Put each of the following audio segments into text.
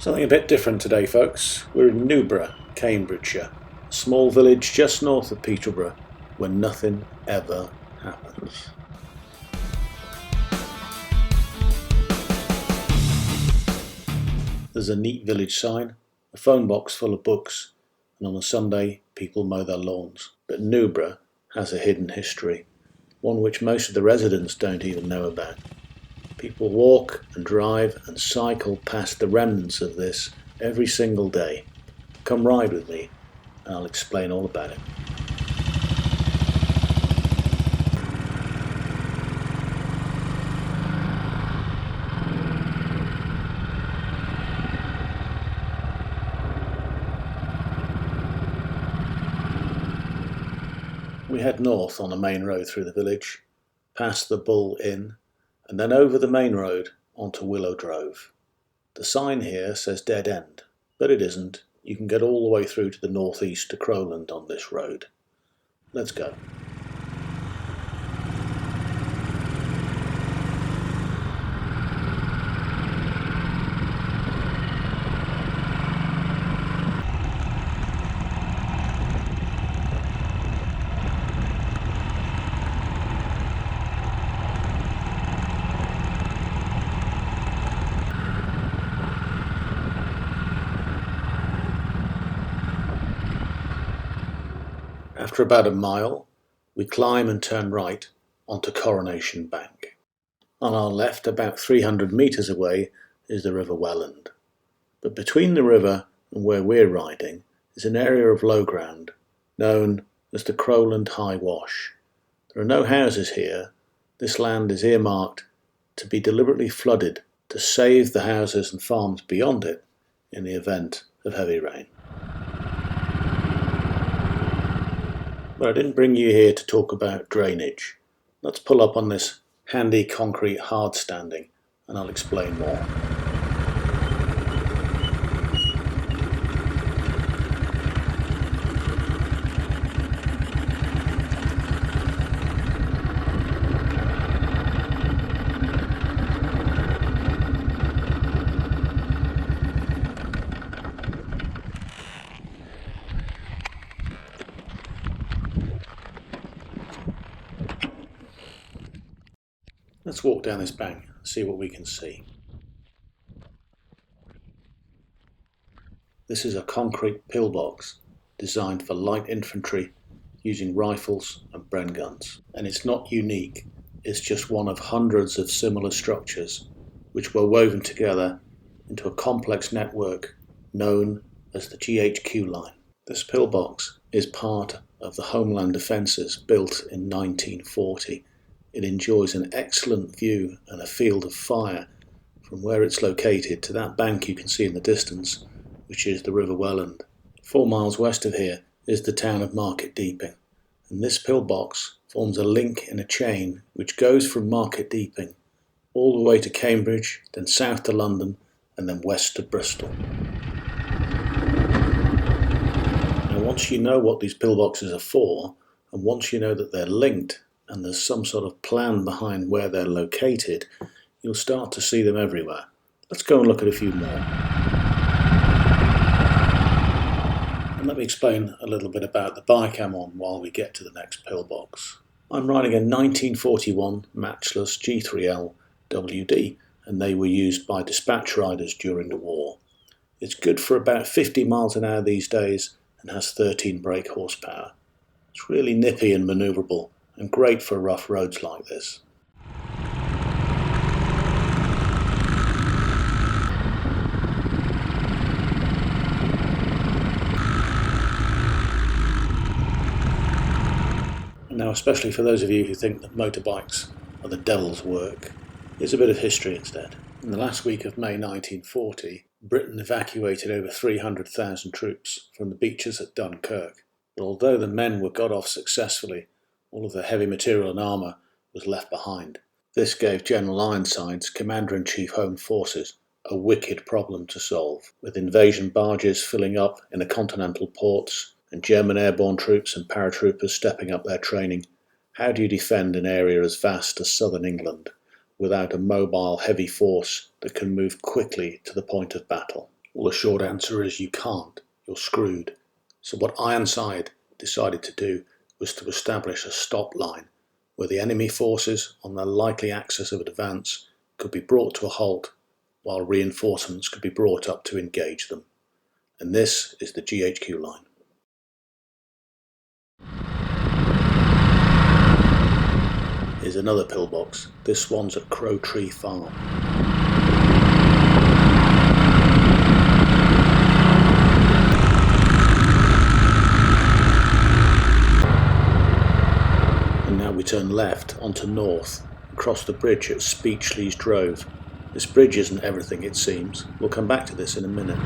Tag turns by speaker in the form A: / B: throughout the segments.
A: Something a bit different today, folks. We're in Newborough, Cambridgeshire, a small village just north of Peterborough where nothing ever happens. There's a neat village sign, a phone box full of books, and on a Sunday people mow their lawns. But Newborough has a hidden history, one which most of the residents don't even know about. People walk and drive and cycle past the remnants of this every single day. Come ride with me and I'll explain all about it. We head north on a main road through the village, past the Bull Inn, and then over the main road onto Willow Drove. The sign here says dead end, but it isn't. You can get all the way through to the northeast to Crowland on this road. Let's go. After about a mile, we climb and turn right onto Coronation Bank. On our left, about 300 metres away, is the River Welland. But between the river and where we're riding is an area of low ground known as the Crowland High Wash. There are no houses here. This land is earmarked to be deliberately flooded to save the houses and farms beyond it in the event of heavy rain. But I didn't bring you here to talk about drainage. Let's pull up on this handy concrete hard standing and I'll explain more. Let's walk down this bank and see what we can see. This is a concrete pillbox designed for light infantry using rifles and Bren guns. And it's not unique, it's just one of hundreds of similar structures which were woven together into a complex network known as the GHQ Line. This pillbox is part of the Homeland Defences built in 1940. It enjoys an excellent view and a field of fire from where it's located to that bank you can see in the distance, which is the River Welland. 4 miles west of here is the town of Market Deeping, and this pillbox forms a link in a chain which goes from Market Deeping all the way to Cambridge, then south to London, and then west to Bristol. Now once you know what these pillboxes are for, and once you know that they're linked, and there's some sort of plan behind where they're located, you'll start to see them everywhere. Let's go and look at a few more. And let me explain a little bit about the bike I'm on while we get to the next pillbox. I'm riding a 1941 Matchless G3L WD, and they were used by dispatch riders during the war. It's good for about 50 miles an hour these days and has 13 brake horsepower. It's really nippy and manoeuvrable, and great for rough roads like this. And now, especially for those of you who think that motorbikes are the devil's work, here's a bit of history instead. In the last week of May 1940, Britain evacuated over 300,000 troops from the beaches at Dunkirk. But although the men were got off successfully, all of the heavy material and armour was left behind. This gave General Ironsides, Commander-in-Chief Home Forces, a wicked problem to solve, with invasion barges filling up in the continental ports and German airborne troops and paratroopers stepping up their training. How do you defend an area as vast as southern England without a mobile heavy force that can move quickly to the point of battle? Well, the short answer is you can't. You're screwed. So what Ironside decided to do was to establish a stop line where the enemy forces on their likely axis of advance could be brought to a halt while reinforcements could be brought up to engage them. And this is the GHQ line. Here's another pillbox. This one's at Crow Tree Farm. And now we turn left onto north, across the bridge at Speechley's Drove. This bridge isn't everything, it seems. We'll come back to this in a minute.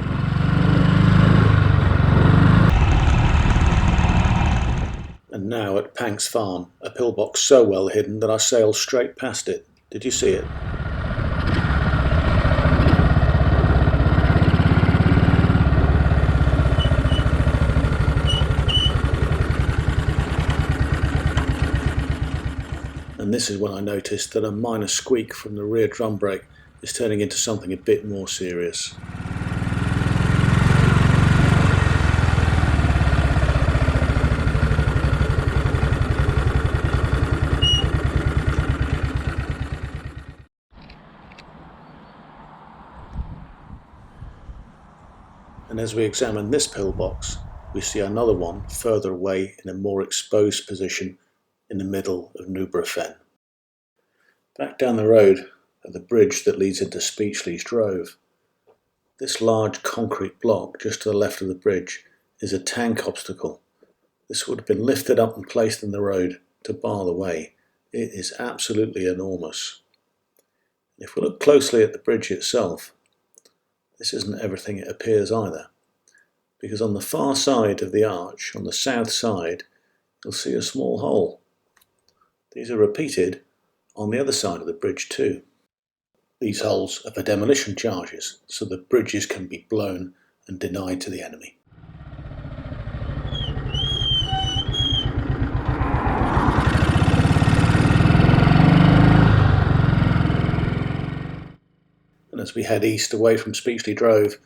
A: And now at Pank's Farm, a pillbox so well hidden that I sailed straight past it. Did you see it? And this is when I noticed that a minor squeak from the rear drum brake is turning into something a bit more serious. And as we examine this pillbox, we see another one further away in a more exposed position in the middle of Newborough Fen. Back down the road at the bridge that leads into Speechley's Drove, this large concrete block just to the left of the bridge is a tank obstacle. This would have been lifted up and placed in the road to bar the way. It is absolutely enormous. If we look closely at the bridge itself, this isn't everything it appears either, because on the far side of the arch, on the south side, you'll see a small hole. These are repeated on the other side of the bridge too. These holes are for demolition charges, so the bridges can be blown and denied to the enemy. And as we head east away from Speechley Drove,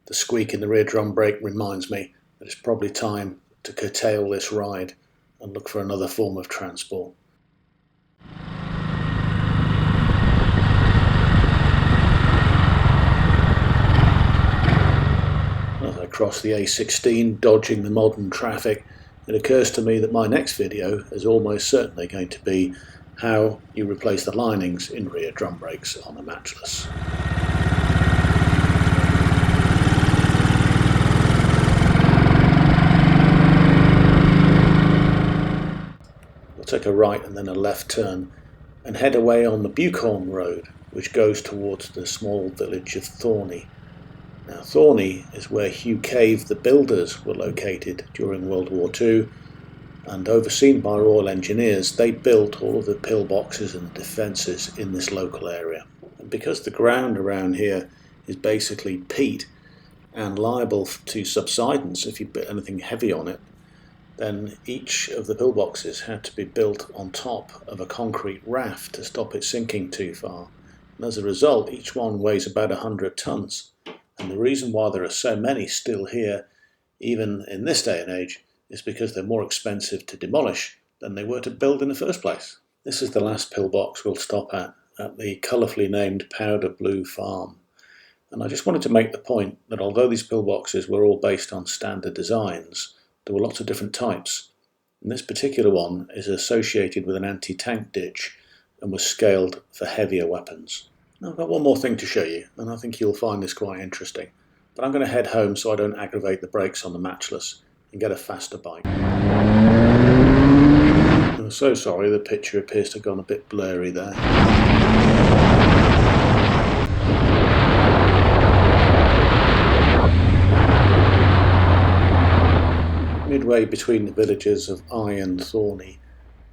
A: the squeak in the rear drum brake reminds me that it's probably time to curtail this ride and look for another form of transport. As I cross the A16, dodging the modern traffic, it occurs to me that my next video is almost certainly going to be how you replace the linings in rear drum brakes on a Matchless. We'll take a right and then a left turn and head away on the Buckhorn Road, which goes towards the small village of Thorney. Now, Thorney is where Hugh Cave, the builders, were located during World War II, and overseen by Royal Engineers, they built all of the pillboxes and defences in this local area. And because the ground around here is basically peat and liable to subsidence if you put anything heavy on it, then each of the pillboxes had to be built on top of a concrete raft to stop it sinking too far. And as a result, each one weighs about 100 tons. And the reason why there are so many still here, even in this day and age, is because they're more expensive to demolish than they were to build in the first place. This is the last pillbox we'll stop at the colourfully named Powder Blue Farm. And I just wanted to make the point that although these pillboxes were all based on standard designs, there were lots of different types. And this particular one is associated with an anti-tank ditch and was scaled for heavier weapons. Now, I've got one more thing to show you, and I think you'll find this quite interesting. But I'm going to head home so I don't aggravate the brakes on the Matchless and get a faster bike. I'm so sorry, the picture appears to have gone a bit blurry there. Midway between the villages of Eye and Thorney,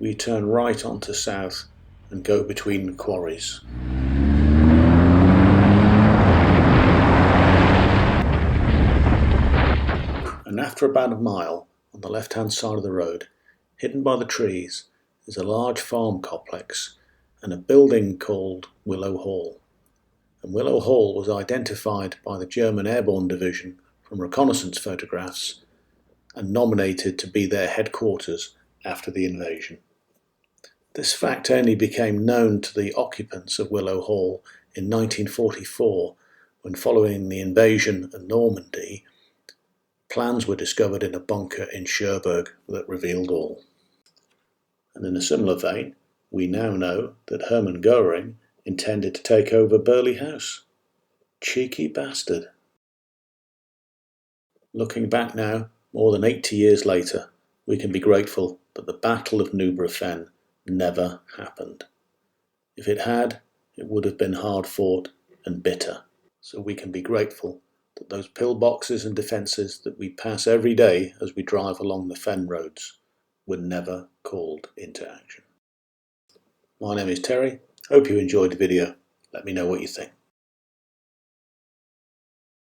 A: we turn right onto south and go between quarries. And after about a mile, on the left-hand side of the road, hidden by the trees, is a large farm complex and a building called Willow Hall. and Willow Hall was identified by the German Airborne Division from reconnaissance photographs and nominated to be their headquarters after the invasion. This fact only became known to the occupants of Willow Hall in 1944, when, following the invasion of Normandy, plans were discovered in a bunker in Cherbourg that revealed all. And in a similar vein, we now know that Hermann Goering intended to take over Burghley House. Cheeky bastard. Looking back now, more than 80 years later, we can be grateful that the Battle of Newborough Fen never happened. If it had, it would have been hard fought and bitter. So we can be grateful that those pillboxes and defences that we pass every day as we drive along the Fen roads were never called into action. My name is Terry. Hope you enjoyed the video. Let me know what you think.